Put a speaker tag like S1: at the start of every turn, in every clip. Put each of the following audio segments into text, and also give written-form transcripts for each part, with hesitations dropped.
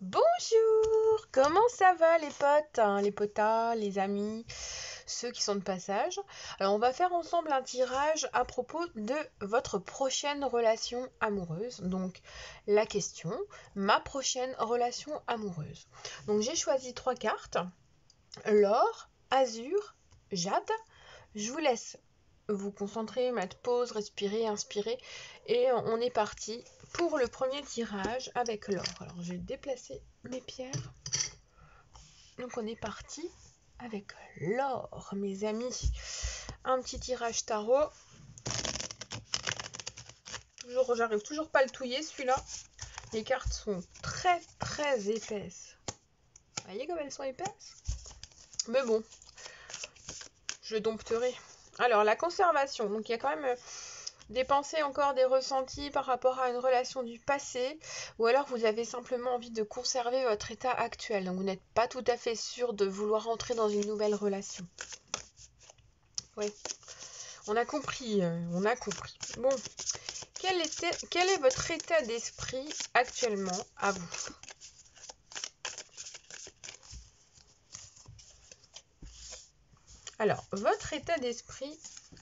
S1: Bonjour, comment ça va les potes, les potas, les amis, ceux qui sont de passage? Alors on va faire ensemble un tirage à propos de votre prochaine relation amoureuse. Donc la question, ma prochaine relation amoureuse. Donc j'ai choisi 3 cartes, l'or, azur, jade. Je vous laisse vous concentrer, mettre pause, respirer, inspirer et on est parti pour le premier tirage avec l'or. Alors je vais déplacer mes pierres. Donc on est parti avec l'or, mes amis. Un petit tirage tarot. J'arrive toujours pas à le touiller celui-là. Les cartes sont très très épaisses. Vous voyez comme elles sont épaisses? Mais bon, je dompterai. Alors la conservation, donc il y a quand même des pensées encore, des ressentis par rapport à une relation du passé, ou alors vous avez simplement envie de conserver votre état actuel, donc vous n'êtes pas tout à fait sûr de vouloir entrer dans une nouvelle relation. Oui, on a compris, Bon, quel est votre état d'esprit actuellement à vous? Alors, votre état d'esprit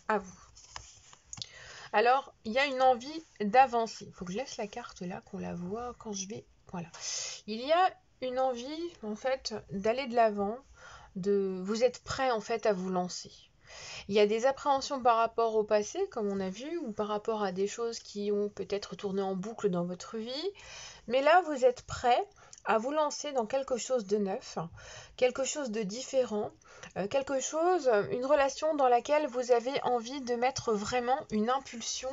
S1: à vous. Alors, il y a une envie d'avancer. Il faut que je laisse la carte là, qu'on la voit quand je vais... Voilà. Il y a une envie, en fait, d'aller de l'avant, vous êtes prêt, en fait, à vous lancer. Il y a des appréhensions par rapport au passé, comme on a vu, ou par rapport à des choses qui ont peut-être tourné en boucle dans votre vie. Mais là, vous êtes prêt à vous lancer dans quelque chose de neuf, quelque chose de différent, une relation dans laquelle vous avez envie de mettre vraiment une impulsion,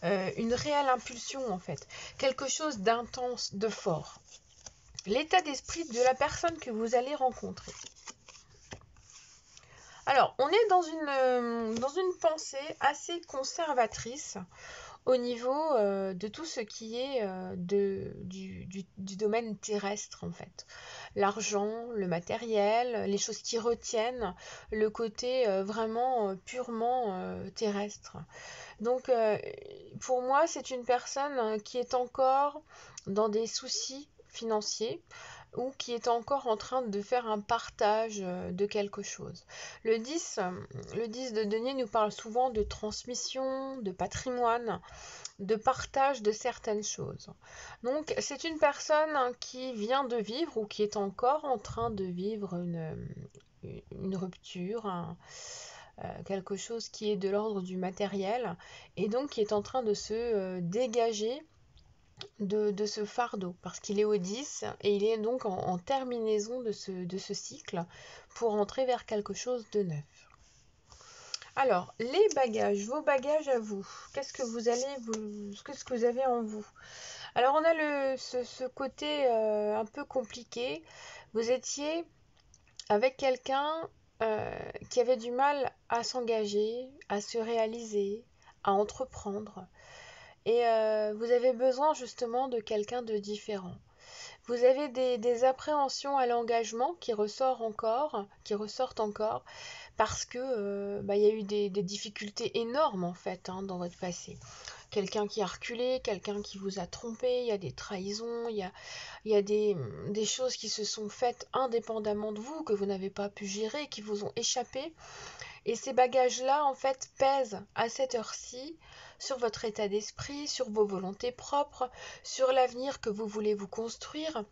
S1: une réelle impulsion en fait, quelque chose d'intense, de fort. L'état d'esprit de la personne que vous allez rencontrer. Alors, on est dans une pensée assez conservatrice au niveau de tout ce qui est du domaine terrestre en fait. L'argent, le matériel, les choses qui retiennent, le côté vraiment purement terrestre. Donc pour moi c'est une personne qui est encore dans des soucis financiers ou qui est encore en train de faire un partage de quelque chose. Le 10 de denier nous parle souvent de transmission, de patrimoine, de partage de certaines choses. Donc c'est une personne qui vient de vivre ou qui est encore en train de vivre une rupture, quelque chose qui est de l'ordre du matériel et donc qui est en train de se dégager de ce fardeau parce qu'il est au 10 et il est donc en terminaison de ce cycle pour entrer vers quelque chose de neuf. Alors, les bagages, vos bagages à vous, qu'est-ce que vous avez en vous? Alors, on a ce côté un peu compliqué. Vous étiez avec quelqu'un qui avait du mal à s'engager, à se réaliser, à entreprendre. Et vous avez besoin justement de quelqu'un de différent. Vous avez des appréhensions à l'engagement qui ressortent encore, parce que y a eu des difficultés énormes en fait dans votre passé. Quelqu'un qui a reculé, quelqu'un qui vous a trompé, il y a des trahisons, il y a des choses qui se sont faites indépendamment de vous, que vous n'avez pas pu gérer, qui vous ont échappé. Et ces bagages-là, en fait, pèsent à cette heure-ci sur votre état d'esprit, sur vos volontés propres, sur l'avenir que vous voulez vous construire.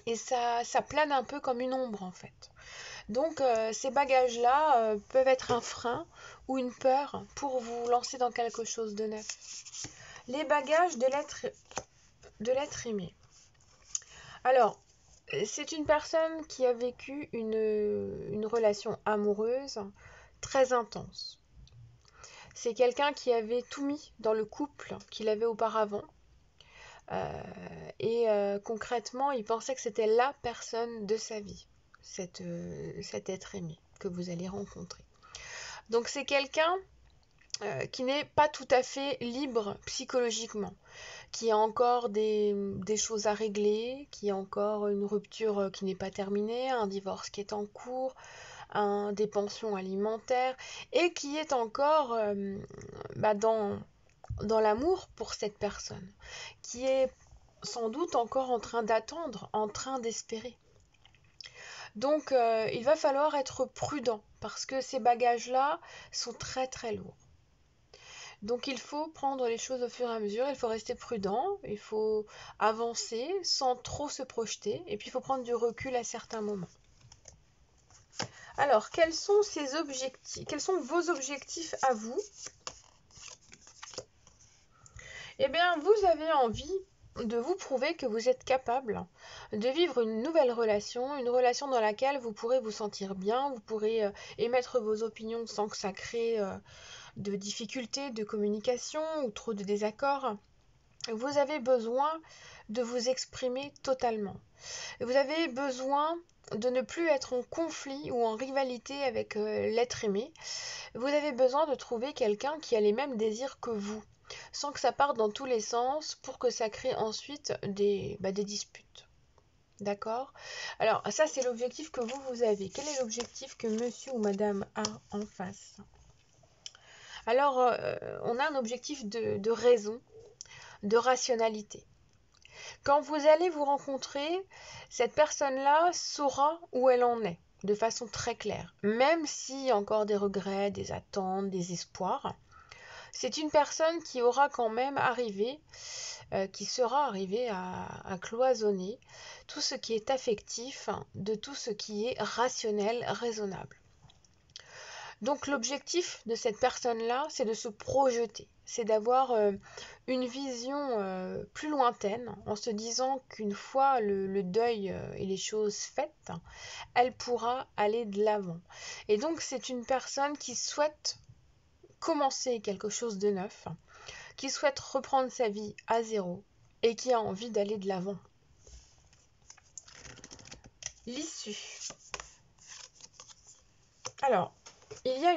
S1: Et ça plane un peu comme une ombre, en fait. Donc, ces bagages-là peuvent être un frein ou une peur pour vous lancer dans quelque chose de neuf. Les bagages de l'être aimé. Alors, c'est une personne qui a vécu une relation amoureuse très intense. C'est quelqu'un qui avait tout mis dans le couple qu'il avait auparavant. Concrètement, il pensait que c'était la personne de sa vie, cet être aimé que vous allez rencontrer. Donc c'est quelqu'un qui n'est pas tout à fait libre psychologiquement, qui a encore des choses à régler, qui a encore une rupture qui n'est pas terminée, un divorce qui est en cours, des pensions alimentaires, et qui est encore dans l'amour pour cette personne, qui est sans doute encore en train d'attendre, en train d'espérer. Donc, il va falloir être prudent parce que ces bagages-là sont très très lourds. Donc, il faut prendre les choses au fur et à mesure, il faut rester prudent, il faut avancer sans trop se projeter et puis il faut prendre du recul à certains moments. Alors, quels sont ces objectifs? Quels sont vos objectifs à vous? Eh bien, vous avez envie de vous prouver que vous êtes capable de vivre une nouvelle relation, une relation dans laquelle vous pourrez vous sentir bien, vous pourrez émettre vos opinions sans que ça crée de difficultés de communication ou trop de désaccords. Vous avez besoin de vous exprimer totalement. Vous avez besoin de ne plus être en conflit ou en rivalité avec l'être aimé. Vous avez besoin de trouver quelqu'un qui a les mêmes désirs que vous, sans que ça parte dans tous les sens pour que ça crée ensuite des disputes. D'accord? Alors, ça, c'est l'objectif que vous avez. Quel est l'objectif que monsieur ou madame a en face? Alors, on a un objectif de raison, de rationalité. Quand vous allez vous rencontrer, cette personne-là saura où elle en est, de façon très claire. Même s'il y a encore des regrets, des attentes, des espoirs, c'est une personne qui aura quand même arrivé, qui sera arrivée à cloisonner tout ce qui est affectif de tout ce qui est rationnel, raisonnable. Donc l'objectif de cette personne-là, c'est de se projeter, c'est d'avoir une vision plus lointaine en se disant qu'une fois le deuil et les choses faites, elle pourra aller de l'avant. Et donc c'est une personne qui souhaite commencer quelque chose de neuf, qui souhaite reprendre sa vie à zéro et qui a envie d'aller de l'avant. L'issue. Alors, il y a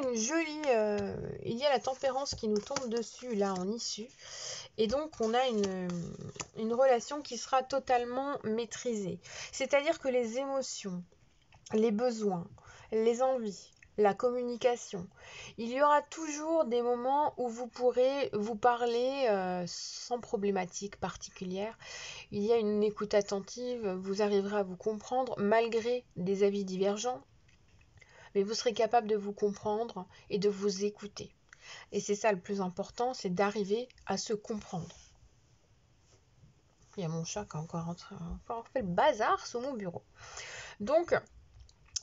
S1: il y a la tempérance qui nous tombe dessus là en issue, et donc on a une relation qui sera totalement maîtrisée. C'est-à-dire que les émotions, les besoins, les envies, la communication, il y aura toujours des moments où vous pourrez vous parler sans problématique particulière. Il y a une écoute attentive, vous arriverez à vous comprendre malgré des avis divergents, mais vous serez capable de vous comprendre et de vous écouter. Et c'est ça le plus important, c'est d'arriver à se comprendre. Il y a mon chat qui a encore fait le bazar sous mon bureau. Donc,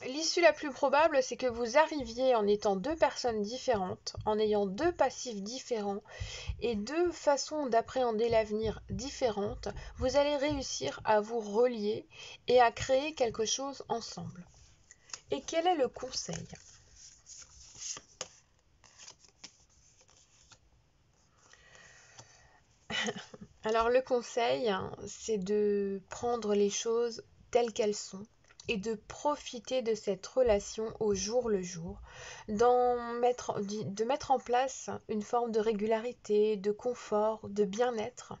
S1: l'issue la plus probable, c'est que vous arriviez en étant deux personnes différentes, en ayant deux passifs différents et deux façons d'appréhender l'avenir différentes, vous allez réussir à vous relier et à créer quelque chose ensemble. Et quel est le conseil ? Alors le conseil, c'est de prendre les choses telles qu'elles sont et de profiter de cette relation au jour le jour, de mettre en place une forme de régularité, de confort, de bien-être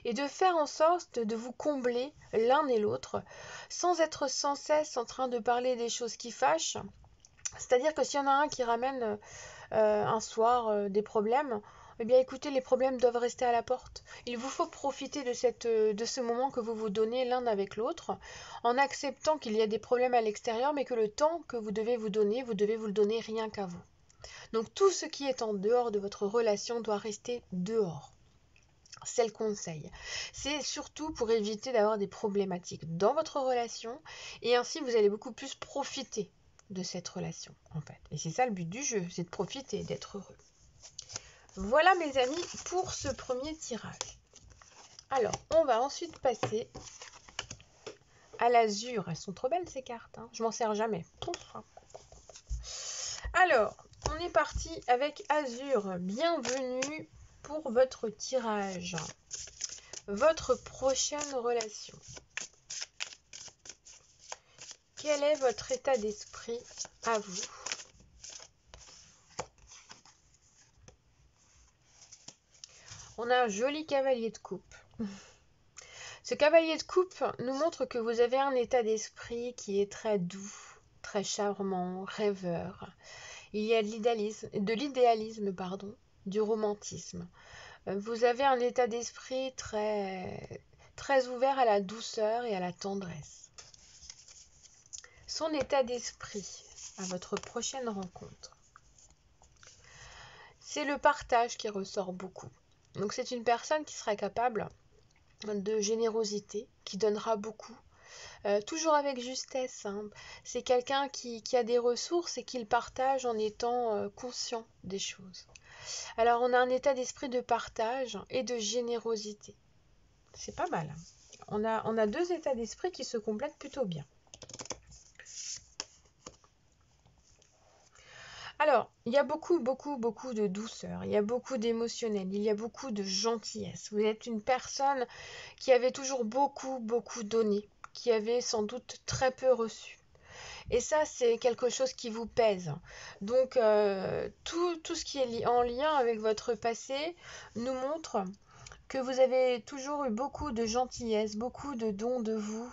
S1: et de faire en sorte de vous combler l'un et l'autre sans être sans cesse en train de parler des choses qui fâchent. C'est-à-dire que s'il y en a un qui ramène un soir des problèmes, eh bien écoutez, les problèmes doivent rester à la porte. Il vous faut profiter de ce moment que vous vous donnez l'un avec l'autre, en acceptant qu'il y a des problèmes à l'extérieur, mais que le temps que vous devez vous devez vous le donner rien qu'à vous. Donc tout ce qui est en dehors de votre relation doit rester dehors. C'est le conseil. C'est surtout pour éviter d'avoir des problématiques dans votre relation, et ainsi vous allez beaucoup plus profiter de cette relation, en fait. Et c'est ça le but du jeu, c'est de profiter, d'être heureux. Voilà mes amis pour ce premier tirage. Alors, on va ensuite passer à l'azur. Elles sont trop belles ces cartes, hein. Je m'en sers jamais. Alors, on est parti avec azur. Bienvenue pour votre tirage. Votre prochaine relation. Quel est votre état d'esprit à vous ? On a un joli cavalier de coupe. Ce cavalier de coupe nous montre que vous avez un état d'esprit qui est très doux, très charmant, rêveur. Il y a de l'idéalisme, du romantisme. Vous avez un état d'esprit très très ouvert à la douceur et à la tendresse. Son état d'esprit à votre prochaine rencontre. C'est le partage qui ressort beaucoup. Donc c'est une personne qui sera capable de générosité, qui donnera beaucoup, toujours avec justesse, hein. C'est quelqu'un qui a des ressources et qui le partage en étant conscient des choses. Alors on a un état d'esprit de partage et de générosité. C'est pas mal. On a deux états d'esprit qui se complètent plutôt bien. Alors, il y a beaucoup de douceur, il y a beaucoup d'émotionnel, il y a beaucoup de gentillesse. Vous êtes une personne qui avait toujours beaucoup donné, qui avait sans doute très peu reçu. Et ça, c'est quelque chose qui vous pèse. Donc, tout ce qui est en lien avec votre passé nous montre que vous avez toujours eu beaucoup de gentillesse, beaucoup de dons de vous.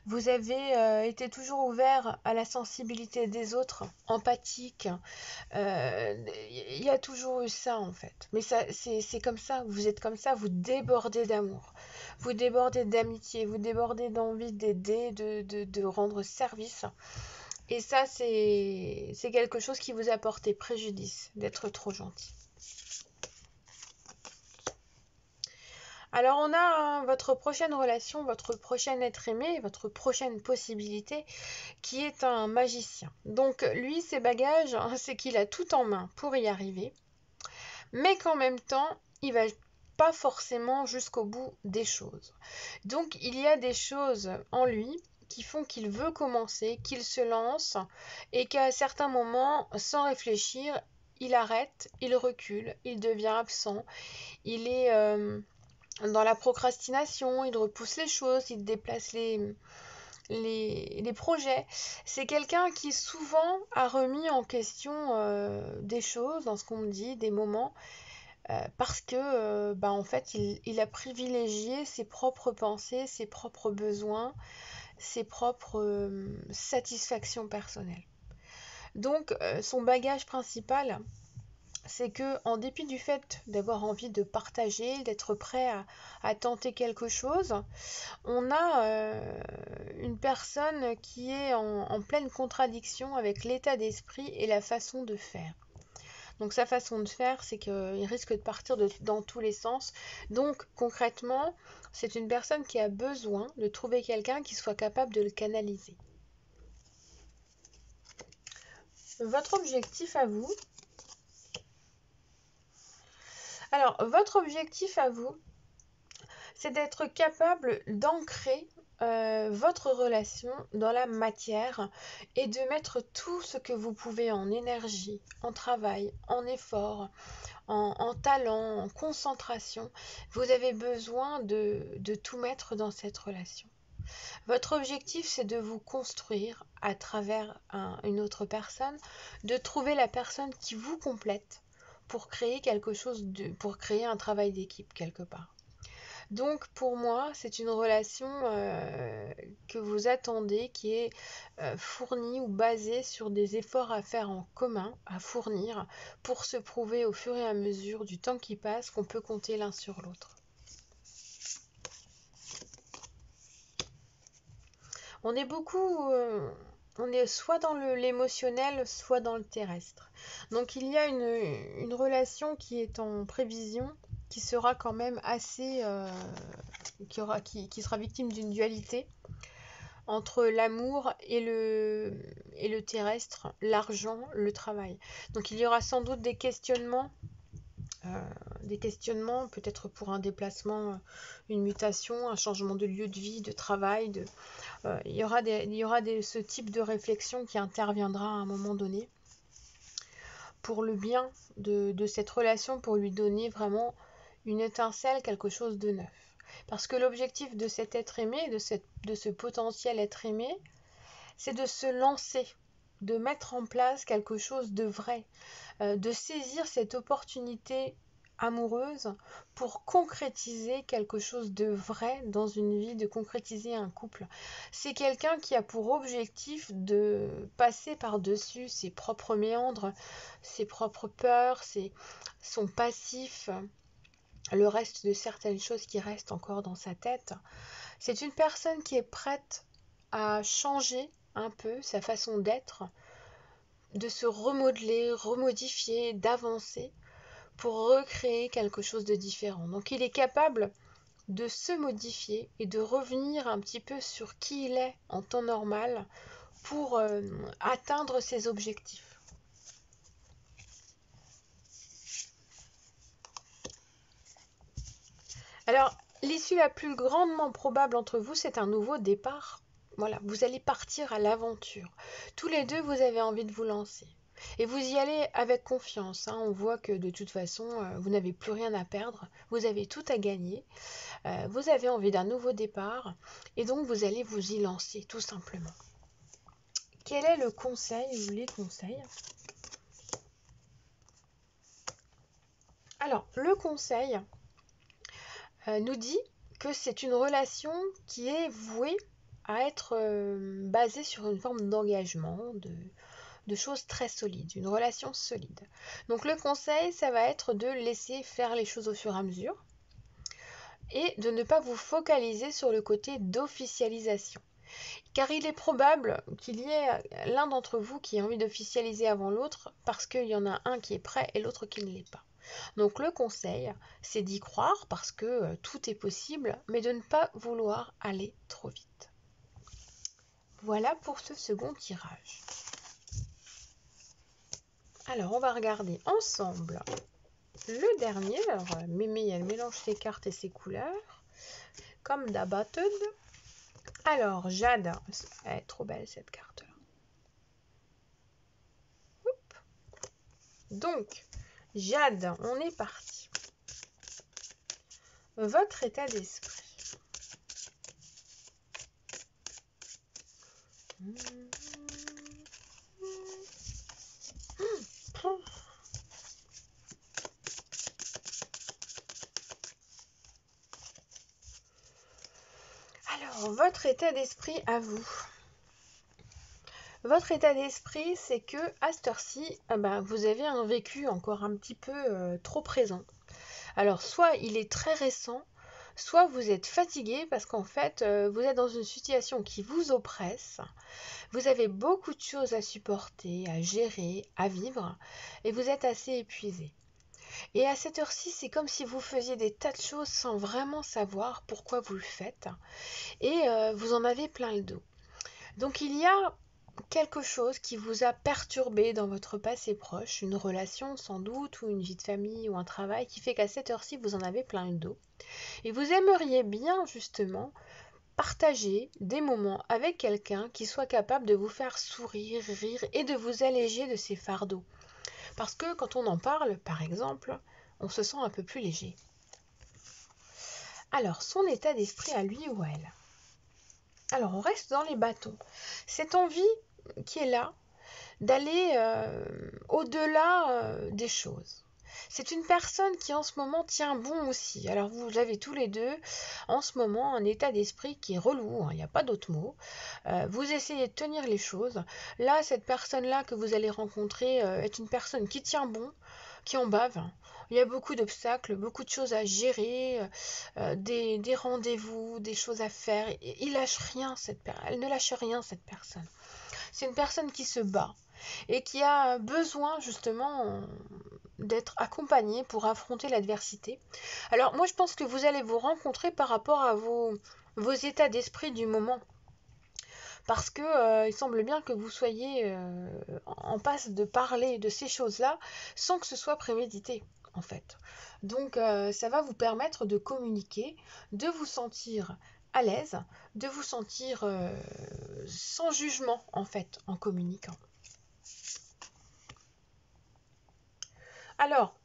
S1: Vous avez été toujours ouvert à la sensibilité des autres, empathique. Il y a toujours eu ça en fait. Mais ça, c'est comme ça, vous êtes comme ça, vous débordez d'amour. Vous débordez d'amitié, vous débordez d'envie d'aider, de rendre service. Et ça, c'est quelque chose qui vous a porté préjudice, d'être trop gentil. Alors on a votre prochaine relation, votre prochain être aimé, votre prochaine possibilité qui est un magicien. Donc lui, ses bagages, c'est qu'il a tout en main pour y arriver, mais qu'en même temps, il va pas forcément jusqu'au bout des choses. Donc il y a des choses en lui qui font qu'il veut commencer, qu'il se lance et qu'à certains moments, sans réfléchir, il arrête, il recule, il devient absent, il est dans la procrastination, il repousse les choses, il déplace les projets. C'est quelqu'un qui souvent a remis en question des choses dans ce qu'on me dit, des moments, parce que en fait il a privilégié ses propres pensées, ses propres besoins, ses propres satisfactions personnelles. Donc son bagage principal, c'est que en dépit du fait d'avoir envie de partager, d'être prêt à tenter quelque chose, on a une personne qui est en pleine contradiction avec l'état d'esprit et la façon de faire. Donc sa façon de faire, c'est qu'il risque de partir dans tous les sens. Donc concrètement, c'est une personne qui a besoin de trouver quelqu'un qui soit capable de le canaliser. Votre objectif à vous. Alors, votre objectif à vous, c'est d'être capable d'ancrer votre relation dans la matière et de mettre tout ce que vous pouvez en énergie, en travail, en effort, en talent, en concentration. Vous avez besoin de tout mettre dans cette relation. Votre objectif, c'est de vous construire à travers une autre personne, de trouver la personne qui vous complète pour créer quelque chose, pour créer un travail d'équipe quelque part. Donc pour moi, c'est une relation que vous attendez qui est fournie ou basée sur des efforts à faire en commun, à fournir, pour se prouver au fur et à mesure du temps qui passe qu'on peut compter l'un sur l'autre. On est on est soit dans l'émotionnel, soit dans le terrestre. Donc il y a une relation qui est en prévision, qui sera quand même assez... qui sera victime d'une dualité entre l'amour et le terrestre, l'argent, le travail. Donc il y aura sans doute des questionnements, peut-être pour un déplacement, une mutation, un changement de lieu de vie, de travail. Il y aura ce type de réflexion qui interviendra à un moment donné pour le bien de cette relation, pour lui donner vraiment une étincelle, quelque chose de neuf. Parce que l'objectif de cet être aimé, de ce potentiel être aimé, c'est de se lancer, de mettre en place quelque chose de vrai, de saisir cette opportunité amoureuse pour concrétiser quelque chose de vrai dans une vie, de concrétiser un couple. C'est quelqu'un qui a pour objectif de passer par-dessus ses propres méandres, ses propres peurs, son passif, le reste de certaines choses qui restent encore dans sa tête. C'est une personne qui est prête à changer un peu sa façon d'être, de se remodeler, remodifier, d'avancer pour recréer quelque chose de différent. Donc il est capable de se modifier et de revenir un petit peu sur qui il est en temps normal pour atteindre ses objectifs. Alors, l'issue la plus grandement probable entre vous, c'est un nouveau départ. Voilà, vous allez partir à l'aventure. Tous les deux, vous avez envie de vous lancer. Et vous y allez avec confiance. On voit que de toute façon, vous n'avez plus rien à perdre. Vous avez tout à gagner. Vous avez envie d'un nouveau départ. Et donc, vous allez vous y lancer, tout simplement. Quel est le conseil ou les conseils? Alors, le conseil nous dit que c'est une relation qui est vouée à être basée sur une forme d'engagement, de choses très solides, une relation solide. Donc le conseil, ça va être de laisser faire les choses au fur et à mesure et de ne pas vous focaliser sur le côté d'officialisation. Car il est probable qu'il y ait l'un d'entre vous qui ait envie d'officialiser avant l'autre parce qu'il y en a un qui est prêt et l'autre qui ne l'est pas. Donc le conseil, c'est d'y croire parce que tout est possible, mais de ne pas vouloir aller trop vite. Voilà pour ce second tirage. Alors on va regarder ensemble le dernier. Alors Mémé, elle mélange ses cartes et ses couleurs, comme d'habitude. Alors Jade, elle est trop belle cette carte-là. Donc, Jade, on est parti. Votre état d'esprit. Alors, votre état d'esprit à vous. Votre état d'esprit, c'est que à cette heure-ci, vous avez un vécu encore un petit peu trop présent. Alors, soit il est très récent, soit vous êtes fatigué parce qu'en fait, vous êtes dans une situation qui vous oppresse. Vous avez beaucoup de choses à supporter, à gérer, à vivre, et vous êtes assez épuisé. Et à cette heure-ci, c'est comme si vous faisiez des tas de choses sans vraiment savoir pourquoi vous le faites, et vous en avez plein le dos. Donc il y a quelque chose qui vous a perturbé dans votre passé proche, une relation sans doute, ou une vie de famille, ou un travail, qui fait qu'à cette heure-ci, vous en avez plein le dos. Et vous aimeriez bien, justement, partager des moments avec quelqu'un qui soit capable de vous faire sourire, rire, et de vous alléger de ces fardeaux. Parce que quand on en parle, par exemple, on se sent un peu plus léger. Alors, son état d'esprit à lui ou à elle. Alors, on reste dans les bâtons. Cette envie qui est là, d'aller au-delà des choses. C'est une personne qui en ce moment tient bon aussi. Alors vous avez tous les deux en ce moment un état d'esprit qui est relou, il n'y a pas d'autre mot. Vous essayez de tenir les choses. Là, cette personne-là que vous allez rencontrer est une personne qui tient bon, qui en bave. Il y a beaucoup d'obstacles, beaucoup de choses à gérer, des rendez-vous, des choses à faire. Elle ne lâche rien, cette personne. C'est une personne qui se bat et qui a besoin justement d'être accompagnée pour affronter l'adversité. Alors moi je pense que vous allez vous rencontrer par rapport à vos états d'esprit du moment. Parce que il semble bien que vous soyez en passe de parler de ces choses-là sans que ce soit prémédité en fait. Donc ça va vous permettre de communiquer, de vous sentir à l'aise, de vous sentir sans jugement en fait en communiquant. Alors,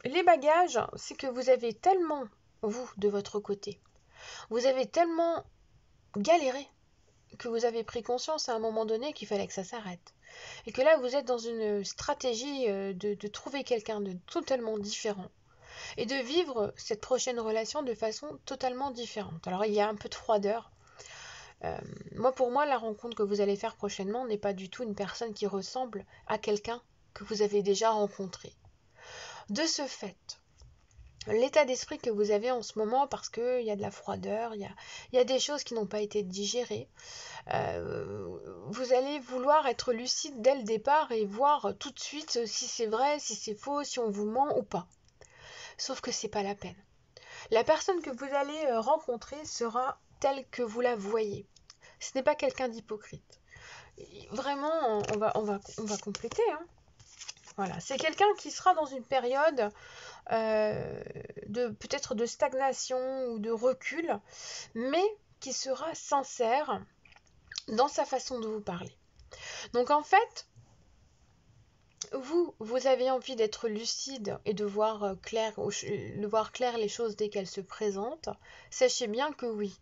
S1: les bagages, c'est que vous avez tellement, vous, de votre côté, vous avez tellement galéré que vous avez pris conscience à un moment donné qu'il fallait que ça s'arrête. Et que là, vous êtes dans une stratégie de trouver quelqu'un de totalement différent et de vivre cette prochaine relation de façon totalement différente. Alors, il y a un peu de froideur. Pour moi, la rencontre que vous allez faire prochainement n'est pas du tout une personne qui ressemble à quelqu'un que vous avez déjà rencontré. De ce fait, l'état d'esprit que vous avez en ce moment parce qu'il y a de la froideur, il y a des choses qui n'ont pas été digérées. Vous allez vouloir être lucide dès le départ et voir tout de suite si c'est vrai, si c'est faux, si on vous ment ou pas. Sauf que c'est pas la peine. La personne que vous allez rencontrer sera telle que vous la voyez. Ce n'est pas quelqu'un d'hypocrite. Vraiment, on va compléter. Hein. Voilà, c'est quelqu'un qui sera dans une période peut-être de stagnation ou de recul, mais qui sera sincère dans sa façon de vous parler. Donc en fait, vous avez envie d'être lucide et de voir clair les choses dès qu'elles se présentent. Sachez bien que oui.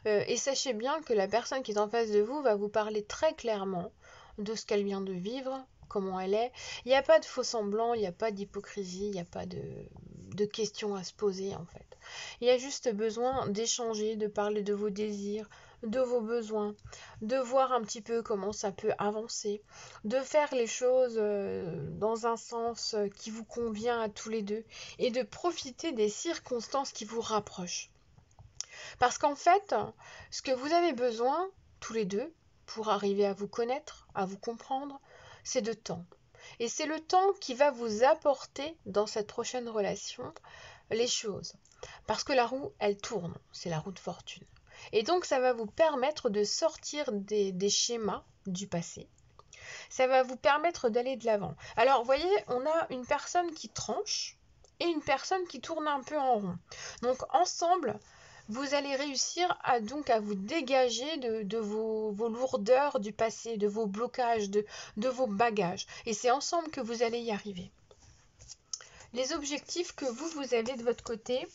S1: Et sachez bien que la personne qui est en face de vous va vous parler très clairement de ce qu'elle vient de vivre, comment elle est. Il n'y a pas de faux semblant, il n'y a pas d'hypocrisie, il n'y a pas de questions à se poser en fait. Il y a juste besoin d'échanger, de parler de vos désirs, de vos besoins, de voir un petit peu comment ça peut avancer, de faire les choses dans un sens qui vous convient à tous les deux et de profiter des circonstances qui vous rapprochent. Parce qu'en fait, ce que vous avez besoin, tous les deux, pour arriver à vous connaître, à vous comprendre, c'est de temps. Et c'est le temps qui va vous apporter dans cette prochaine relation les choses. Parce que la roue, elle tourne, c'est la roue de fortune. Et donc ça va vous permettre de sortir des schémas du passé. Ça va vous permettre d'aller de l'avant. Alors, vous voyez, on a une personne qui tranche et une personne qui tourne un peu en rond. Donc ensemble, vous allez réussir à vous dégager de vos lourdeurs du passé, de vos blocages, de vos bagages. Et c'est ensemble que vous allez y arriver. Les objectifs que vous avez de votre côté,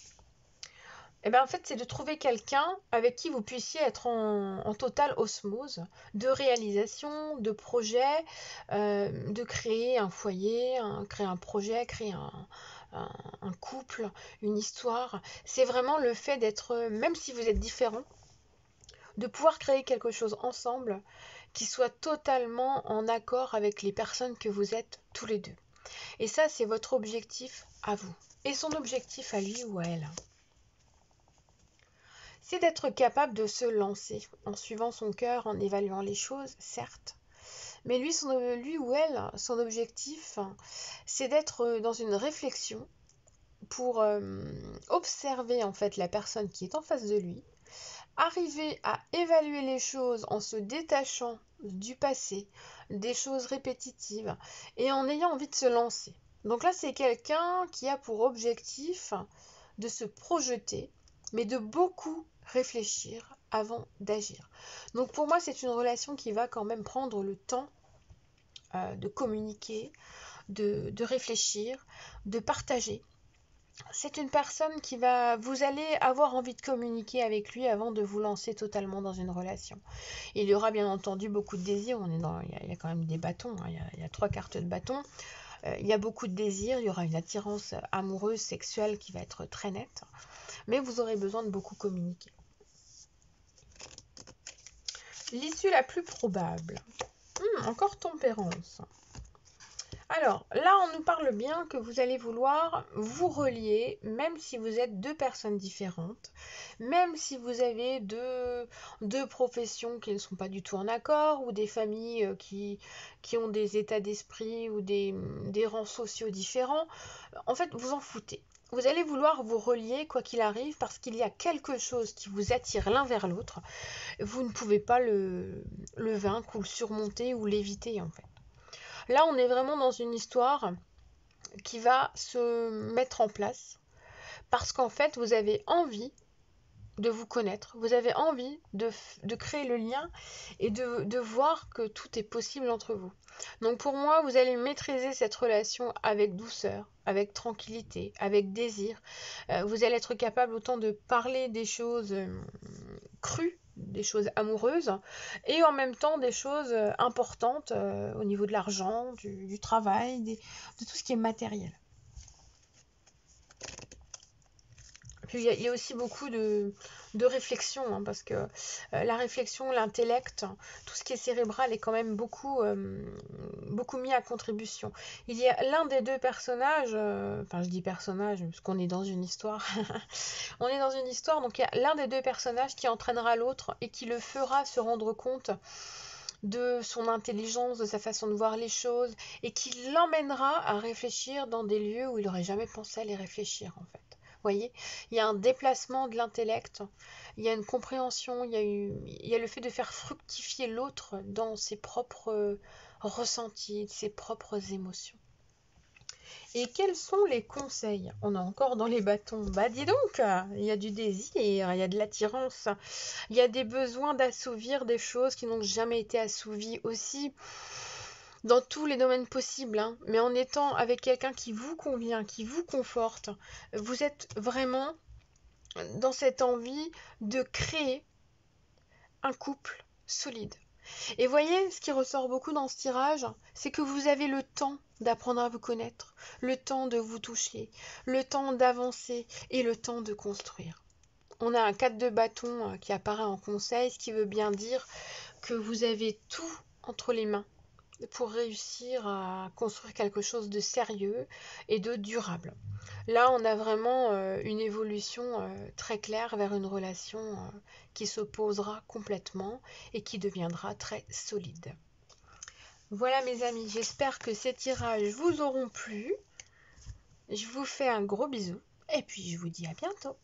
S1: en fait, c'est de trouver quelqu'un avec qui vous puissiez être en totale osmose, de réalisation, de projet, de créer un foyer, créer un projet, créer un couple, une histoire. C'est vraiment le fait d'être, même si vous êtes différents, de pouvoir créer quelque chose ensemble qui soit totalement en accord avec les personnes que vous êtes tous les deux. Et ça, c'est votre objectif à vous. Et son objectif à lui ou à elle, c'est d'être capable de se lancer en suivant son cœur, en évaluant les choses, certes. Mais lui ou elle, son objectif, c'est d'être dans une réflexion pour observer en fait la personne qui est en face de lui, arriver à évaluer les choses en se détachant du passé, des choses répétitives et en ayant envie de se lancer. Donc là, c'est quelqu'un qui a pour objectif de se projeter, mais de beaucoup réfléchir avant d'agir. Donc pour moi, c'est une relation qui va quand même prendre le temps de communiquer, de réfléchir, de partager. C'est une personne vous allez avoir envie de communiquer avec lui avant de vous lancer totalement dans une relation. Il y aura bien entendu beaucoup de désirs, il y a quand même des bâtons, hein, il y a 3 cartes de bâton. Il y a beaucoup de désirs, il y aura une attirance amoureuse, sexuelle qui va être très nette, mais vous aurez besoin de beaucoup communiquer. L'issue la plus probable. Encore tempérance. Alors, là, on nous parle bien que vous allez vouloir vous relier, même si vous êtes 2 personnes différentes, même si vous avez deux professions qui ne sont pas du tout en accord, ou des familles qui ont des états d'esprit ou des rangs sociaux différents. En fait, vous en foutez. Vous allez vouloir vous relier quoi qu'il arrive parce qu'il y a quelque chose qui vous attire l'un vers l'autre. Vous ne pouvez pas le vaincre ou le surmonter ou l'éviter en fait. Là, on est vraiment dans une histoire qui va se mettre en place parce qu'en fait, vous avez envie de vous connaître, vous avez envie de créer le lien et de voir que tout est possible entre vous. Donc pour moi, vous allez maîtriser cette relation avec douceur, avec tranquillité, avec désir. Vous allez être capable autant de parler des choses crues, des choses amoureuses, et en même temps des choses importantes au niveau de l'argent, du travail, de tout ce qui est matériel. Puis il y a aussi beaucoup de réflexion, hein, parce que la réflexion, l'intellect, tout ce qui est cérébral est quand même beaucoup mis à contribution. Il y a l'un des deux personnages, enfin je dis personnage parce qu'on est dans une histoire, on est dans une histoire, donc il y a l'un des deux personnages qui entraînera l'autre et qui le fera se rendre compte de son intelligence, de sa façon de voir les choses, et qui l'emmènera à réfléchir dans des lieux où il n'aurait jamais pensé à les réfléchir en fait. Vous voyez, il y a un déplacement de l'intellect, il y a une compréhension, il y a le fait de faire fructifier l'autre dans ses propres ressentis, ses propres émotions. Et quels sont les conseils? On est encore dans les bâtons. Bah dis donc, il y a du désir, il y a de l'attirance, il y a des besoins d'assouvir des choses qui n'ont jamais été assouvies aussi dans tous les domaines possibles, hein. Mais en étant avec quelqu'un qui vous convient, qui vous conforte, vous êtes vraiment dans cette envie de créer un couple solide. Et voyez, ce qui ressort beaucoup dans ce tirage, c'est que vous avez le temps d'apprendre à vous connaître, le temps de vous toucher, le temps d'avancer et le temps de construire. On a un 4 de bâton qui apparaît en conseil, ce qui veut bien dire que vous avez tout entre les mains pour réussir à construire quelque chose de sérieux et de durable. Là, on a vraiment une évolution très claire vers une relation qui se posera complètement et qui deviendra très solide. Voilà mes amis, j'espère que ces tirages vous auront plu. Je vous fais un gros bisou et puis je vous dis à bientôt.